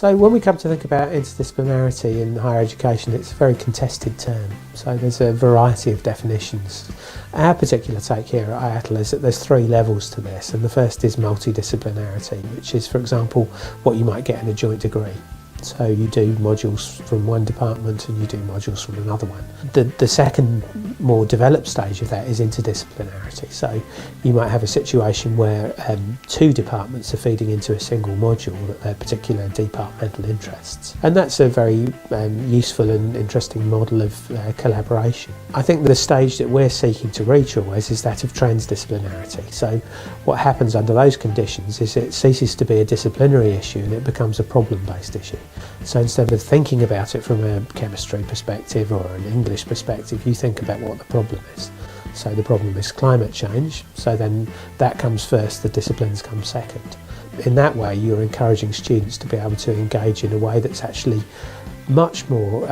So when we come to think about interdisciplinarity in higher education, it's a very contested term. So there's a variety of definitions. Our particular take here at IATL is that there's 3 levels to this, and the first is multidisciplinarity, which is, for example, what you might get in a joint degree. So you do modules from one department and you do modules from another one. The second, more developed stage of that is interdisciplinarity. So you might have a situation where 2 departments are feeding into a single module at their particular departmental interests. And that's a very useful and interesting model of collaboration. I think the stage that we're seeking to reach always is that of transdisciplinarity. So what happens under those conditions is it ceases to be a disciplinary issue and it becomes a problem-based issue. So instead of thinking about it from a chemistry perspective or an English perspective, you think about what the problem is. So the problem is climate change, so then that comes first, the disciplines come second. In that way, you're encouraging students to be able to engage in a way that's actually much more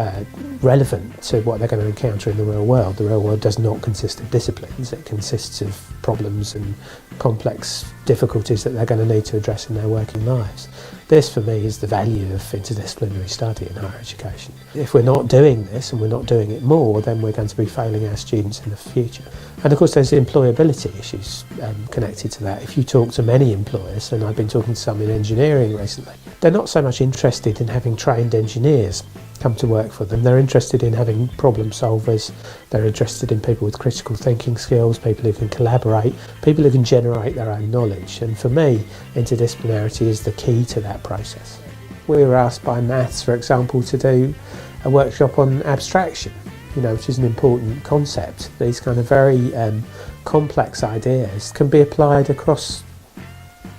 relevant to what they're going to encounter in the real world. The real world does not consist of disciplines, it consists of problems and complex difficulties that they're going to need to address in their working lives. This, for me, is the value of interdisciplinary study in higher education. If we're not doing this and we're not doing it more, then we're going to be failing our students in the future. And of course there's employability issues connected to that. If you talk to many employers, and I've been talking to some in engineering recently, they're not so much interested in having trained engineers come to work for them. They're interested in having problem solvers, they're interested in people with critical thinking skills, people who can collaborate, people who can generate their own knowledge. And for me, interdisciplinarity is the key to that process. We were asked by Maths, for example, to do a workshop on abstraction, which is an important concept. These kind of very complex ideas can be applied across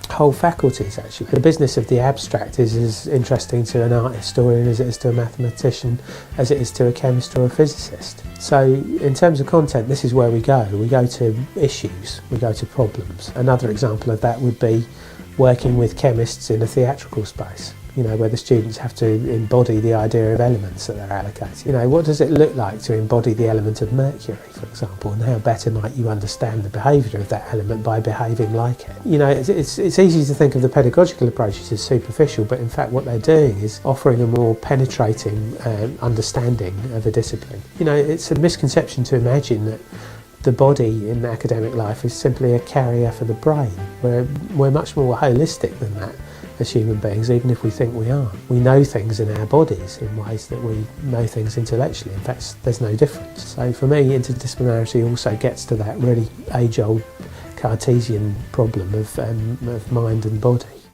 whole faculties, actually. The business of the abstract is as interesting to an art historian as it is to a mathematician, as it is to a chemist or a physicist. So in terms of content, this is where we go. We go to issues, we go to problems. Another example of that would be working with chemists in a theatrical space, where the students have to embody the idea of elements that they're allocated. What does it look like to embody the element of mercury, for example, and how better might you understand the behaviour of that element by behaving like it? It's easy to think of the pedagogical approaches as superficial, but in fact what they're doing is offering a more penetrating understanding of a discipline. It's a misconception to imagine that the body in academic life is simply a carrier for the brain. We're much more holistic than that as human beings, even if we think we are. We know things in our bodies in ways that we know things intellectually. In fact, there's no difference. So for me, interdisciplinarity also gets to that really age-old Cartesian problem of mind and body.